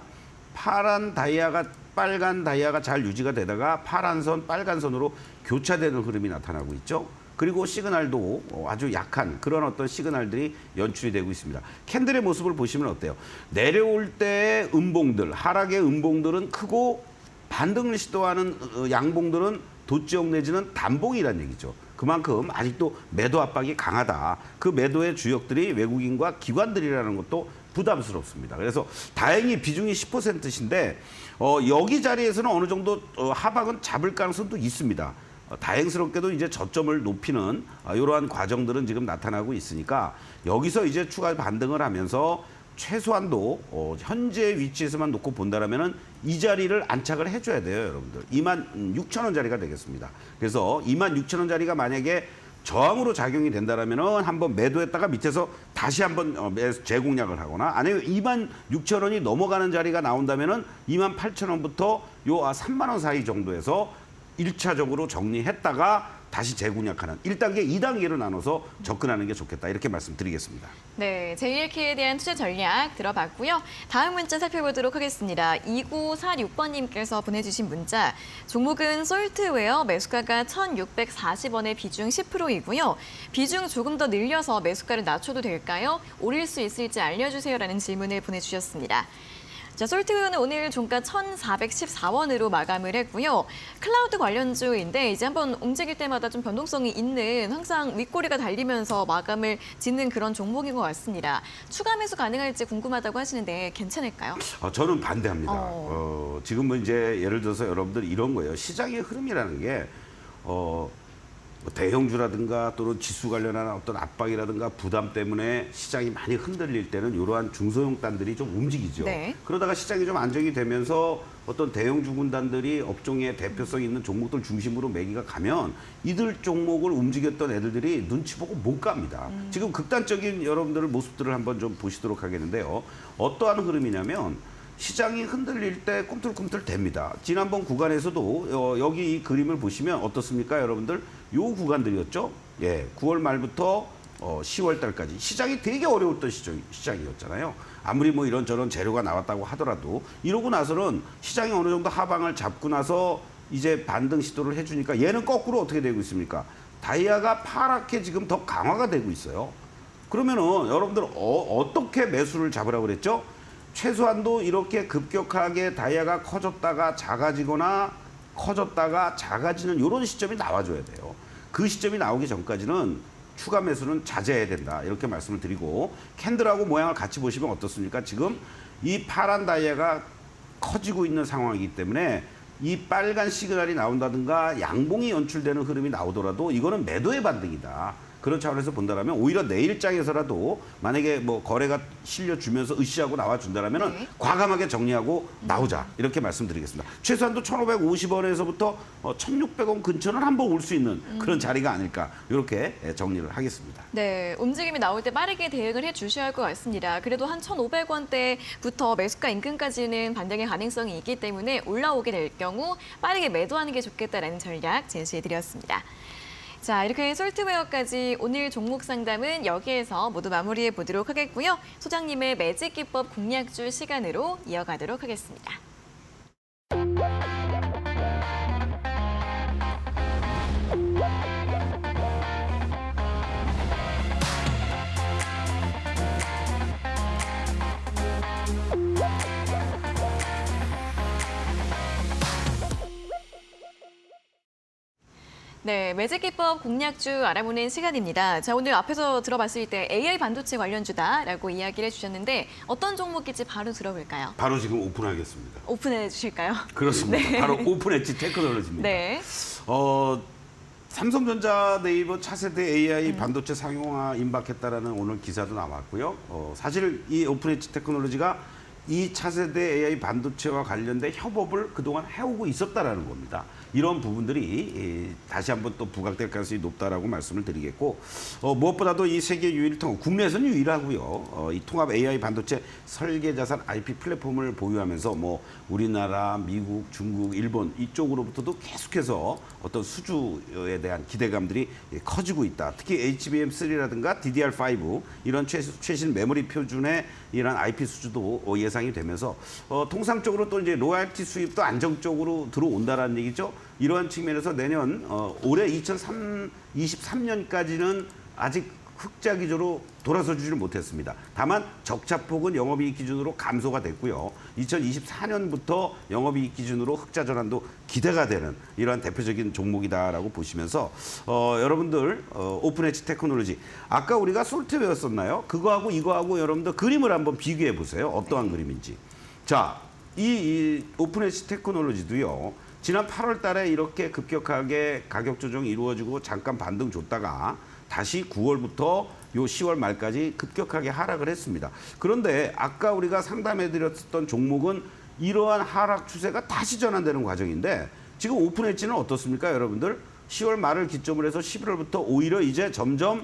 B: 파란 다이아가 빨간 다이아가 잘 유지가 되다가 파란 선, 빨간 선으로 교차되는 흐름이 나타나고 있죠. 그리고 시그널도 아주 약한 그런 어떤 시그널들이 연출이 되고 있습니다. 캔들의 모습을 보시면 어때요? 내려올 때의 음봉들, 하락의 음봉들은 크고 반등을 시도하는 양봉들은 도지역 내지는 단봉이라는 얘기죠. 그만큼 아직도 매도 압박이 강하다. 그 매도의 주역들이 외국인과 기관들이라는 것도 부담스럽습니다. 그래서 다행히 비중이 10%인데 여기 자리에서는 어느 정도 하방은 잡을 가능성도 있습니다. 다행스럽게도 이제 저점을 높이는 이러한 과정들은 지금 나타나고 있으니까 여기서 이제 추가 반등을 하면서 최소한도 현재 위치에서만 놓고 본다라면은 이 자리를 안착을 해줘야 돼요, 여러분들. 26,000원짜리가 되겠습니다. 그래서 26,000원짜리가 만약에 저항으로 작용이 된다라면은 한번 매도했다가 밑에서 다시 한번 재공략을 하거나 아니면 26,000원이 넘어가는 자리가 나온다면은 28,000원부터 요 3만 원 사이 정도에서 1차적으로 정리했다가 다시 재공략하는 1단계, 2단계로 나눠서 접근하는 게 좋겠다. 이렇게 말씀드리겠습니다.
A: 네, JLK에 대한 투자 전략 들어봤고요. 다음 문자 살펴보도록 하겠습니다. 2946번님께서 보내주신 문자. 종목은 솔트웨어 매수가가 1,640원의 비중 10%이고요. 비중 조금 더 늘려서 매수가를 낮춰도 될까요? 오를 수 있을지 알려주세요라는 질문을 보내주셨습니다. 자, 솔트웨어는 오늘 종가 1,414원으로 마감을 했고요. 클라우드 관련주인데 이제 한번 움직일 때마다 좀 변동성이 있는 항상 윗꼬리가 달리면서 마감을 짓는 그런 종목인 것 같습니다. 추가 매수 가능할지 궁금하다고 하시는데 괜찮을까요?
B: 저는 반대합니다. 지금 뭐 이제 예를 들어서 여러분들 이런 거예요. 시장의 흐름이라는 게 뭐 대형주라든가 또는 지수 관련한 어떤 압박이라든가 부담 때문에 시장이 많이 흔들릴 때는 이러한 중소형 단들이 좀 움직이죠.
A: 네.
B: 그러다가 시장이 좀 안정이 되면서 어떤 대형주 군단들이 업종의 대표성 있는 종목들 중심으로 매기가 가면 이들 종목을 움직였던 애들이 눈치 보고 못 갑니다. 지금 극단적인 여러분들 모습들을 한번 좀 보시도록 하겠는데요. 어떠한 흐름이냐면 시장이 흔들릴 때 꿈틀꿈틀 됩니다. 지난번 구간에서도 여기 이 그림을 보시면 어떻습니까, 여러분들? 요 구간들이었죠. 예, 9월 말부터 10월 달까지 시장이 되게 어려웠던 시장이었잖아요. 아무리 뭐 이런저런 재료가 나왔다고 하더라도 이러고 나서는 시장이 어느 정도 하방을 잡고 나서 이제 반등 시도를 해주니까 얘는 거꾸로 어떻게 되고 있습니까? 다이아가 파랗게 지금 더 강화가 되고 있어요. 그러면은 여러분들 어떻게 매수를 잡으라고 그랬죠? 최소한도 이렇게 급격하게 다이아가 커졌다가 작아지거나 커졌다가 작아지는 이런 시점이 나와줘야 돼요. 그 시점이 나오기 전까지는 추가 매수는 자제해야 된다. 이렇게 말씀을 드리고 캔들하고 모양을 같이 보시면 어떻습니까? 지금 이 파란 다이아가 커지고 있는 상황이기 때문에 이 빨간 시그널이 나온다든가 양봉이 연출되는 흐름이 나오더라도 이거는 매도의 반등이다. 그런 차원에서 본다면 오히려 내일장에서라도 만약에 뭐 거래가 실려주면서 으쌰하고 나와준다면
A: 네.
B: 과감하게 정리하고 나오자 이렇게 말씀드리겠습니다. 최소한도 1,550원에서부터 1,600원 근처는 한번 올 수 있는 그런 자리가 아닐까 이렇게 정리를 하겠습니다.
A: 네, 움직임이 나올 때 빠르게 대응을 해주셔야 할 것 같습니다. 그래도 한 1,500원대부터 매수가 인근까지는 반등의 가능성이 있기 때문에 올라오게 될 경우 빠르게 매도하는 게 좋겠다라는 전략 제시해드렸습니다. 자, 이렇게 솔트웨어까지 오늘 종목 상담은 여기에서 모두 마무리해 보도록 하겠고요. 소장님의 매직 기법 공략주 시간으로 이어가도록 하겠습니다. 네, 매직 기법 공략주 알아보는 시간입니다. 자, 오늘 앞에서 들어봤을 때 AI 반도체 관련주다라고 이야기를 해주셨는데 어떤 종목일지 바로 들어볼까요?
B: 바로 지금 오픈하겠습니다.
A: 오픈해 주실까요?
B: 그렇습니다.
A: 네.
B: 바로 오픈엣지 테크놀로지입니다.
A: 네.
B: 삼성전자 네이버 차세대 AI 반도체 상용화 임박했다라는 오늘 기사도 나왔고요. 사실 이 오픈엣지 테크놀로지가 이 차세대 AI 반도체와 관련된 협업을 그동안 해오고 있었다라는 겁니다. 이런 부분들이 다시 한번 또 부각될 가능성이 높다라고 말씀을 드리겠고, 무엇보다도 이 세계 유일 통합, 국내에서는 유일하고요. 이 통합 AI 반도체 설계 자산 IP 플랫폼을 보유하면서 뭐 우리나라, 미국, 중국, 일본 이쪽으로부터도 계속해서 어떤 수주에 대한 기대감들이 커지고 있다. 특히 HBM3라든가 DDR5 이런 최신 메모리 표준의 이런 IP 수주도 예상이 되면서 통상적으로 또 이제 로열티 수입도 안정적으로 들어온다라는 얘기죠. 이러한 측면에서 내년 올해 2023년까지는 아직 흑자 기조로 돌아서 주지를 못했습니다. 다만 적자폭은 영업이익 기준으로 감소가 됐고요. 2024년부터 영업이익 기준으로 흑자 전환도 기대가 되는 이러한 대표적인 종목이다라고 보시면서 여러분들 오픈엣지 테크놀로지 아까 우리가 솔트웨어였었나요? 그거하고 이거하고 여러분들 그림을 한번 비교해 보세요. 어떠한 그림인지. 자, 이 오픈엣지 테크놀로지도요. 지난 8월 달에 이렇게 급격하게 가격 조정이 이루어지고 잠깐 반등 줬다가 다시 9월부터 요 10월 말까지 급격하게 하락을 했습니다. 그런데 아까 우리가 상담해드렸던 종목은 이러한 하락 추세가 다시 전환되는 과정인데 지금 오픈엣지는 어떻습니까, 여러분들? 10월 말을 기점으로 해서 11월부터 오히려 이제 점점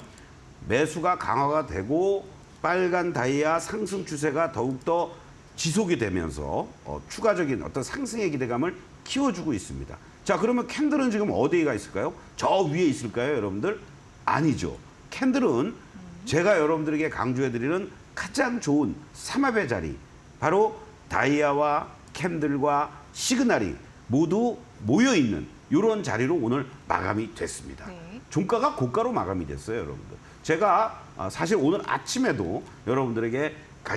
B: 매수가 강화가 되고 빨간 다이아 상승 추세가 더욱더 지속이 되면서 추가적인 어떤 상승의 기대감을 키워주고 있습니다. 자, 그러면 캔들은 지금 어디가 있을까요? 저 위에 있을까요, 여러분들? 아니죠. 캔들은 제가 여러분들에게 강조해드리는 가장 좋은 삼합의 자리, 바로 다이아와 캔들과 시그널이 모두 모여있는 이런 자리로 오늘 마감이 됐습니다.
A: 네.
B: 종가가 고가로 마감이 됐어요, 여러분들. 제가 사실 오늘 아침에도 여러분들에게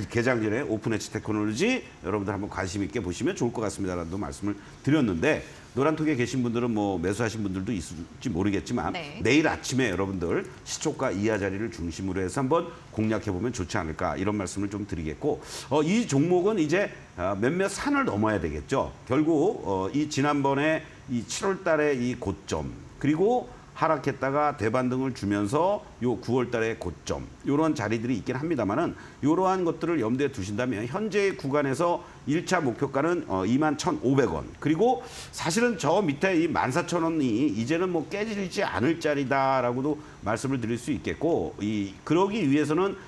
B: 개장 전에 오픈엣지 테크놀로지 여러분들 한번 관심 있게 보시면 좋을 것 같습니다라는 말씀을 드렸는데 노란톡에 계신 분들은 뭐 매수하신 분들도 있을지 모르겠지만
A: 네.
B: 내일 아침에 여러분들 시초가 이하 자리를 중심으로 해서 한번 공략해 보면 좋지 않을까 이런 말씀을 좀 드리겠고 이 종목은 이제 몇몇 산을 넘어야 되겠죠. 결국 이 지난번에 이 7월 달에 이 고점 그리고 하락했다가 대반등을 주면서 요 9월 달의 고점 이런 자리들이 있긴 합니다만은 이러한 것들을 염두에 두신다면 현재의 구간에서 1차 목표가는 21,500원 그리고 사실은 저 밑에 이 14,000원이 이제는 뭐 깨지지 않을 자리다라고도 말씀을 드릴 수 있겠고 그러기 위해서는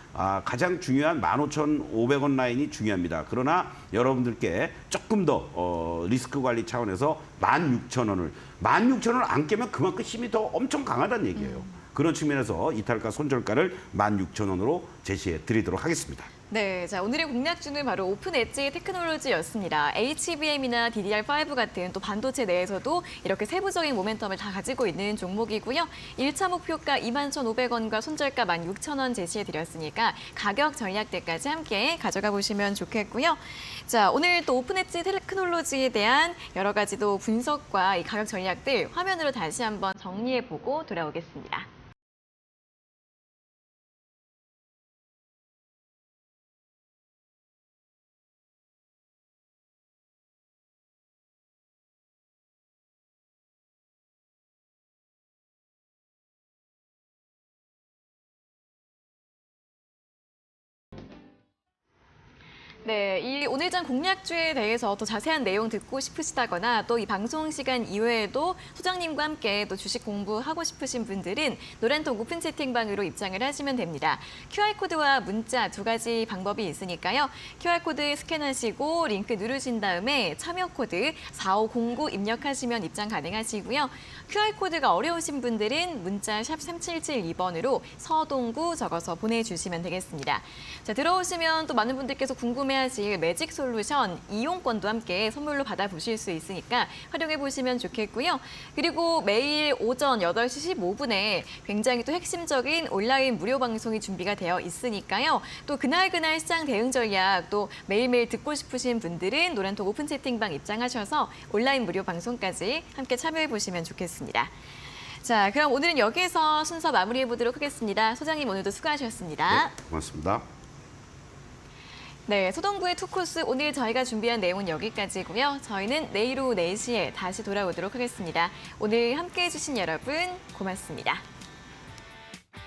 B: 가장 중요한 15,500원 라인이 중요합니다. 그러나 여러분들께 조금 더 리스크 관리 차원에서 16,000원을 안 깨면 그만큼 힘이 더 엄청 강하다는 얘기예요. 그런 측면에서 이탈가 손절가를 16,000원으로 제시해 드리도록 하겠습니다.
A: 네, 자 오늘의 공략주는 바로 오픈엣지 테크놀로지였습니다. HBM이나 DDR5 같은 또 반도체 내에서도 이렇게 세부적인 모멘텀을 다 가지고 있는 종목이고요. 1차 목표가 21,500원과 손절가 16,000원 제시해드렸으니까 가격 전략대까지 함께 가져가 보시면 좋겠고요. 자 오늘 또 오픈엣지 테크놀로지에 대한 여러 가지 또 분석과 이 가격 전략들 화면으로 다시 한번 정리해보고 돌아오겠습니다. 네, 이 오늘장 공략주에 대해서 더 자세한 내용 듣고 싶으시다거나 또 이 방송 시간 이외에도 소장님과 함께 또 주식 공부하고 싶으신 분들은 노란톡 오픈 채팅방으로 입장을 하시면 됩니다. QR코드와 문자 두 가지 방법이 있으니까요. QR코드 스캔하시고 링크 누르신 다음에 참여 코드 4509 입력하시면 입장 가능하시고요. QR코드가 어려우신 분들은 문자 샵 3772번으로 서동구 적어서 보내주시면 되겠습니다. 자, 들어오시면 또 많은 분들께서 궁금해하실 매직 솔루션 이용권도 함께 선물로 받아보실 수 있으니까 활용해 보시면 좋겠고요. 그리고 매일 오전 8시 15분에 굉장히 또 핵심적인 온라인 무료 방송이 준비가 되어 있으니까요. 또 그날 시장 대응 전략 또 매일매일 듣고 싶으신 분들은 노란톡 오픈 채팅방 입장하셔서 온라인 무료 방송까지 함께 참여해 보시면 좋겠습니다. 자, 그럼 오늘은 여기에서 순서 마무리해 보도록 하겠습니다. 소장님 오늘도 수고하셨습니다.
B: 네, 고맙습니다.
A: 네, 소동부의 투코스 오늘 저희가 준비한 내용은 여기까지고요. 저희는 내일 오후 4시에 다시 돌아오도록 하겠습니다. 오늘 함께해 주신 여러분 고맙습니다.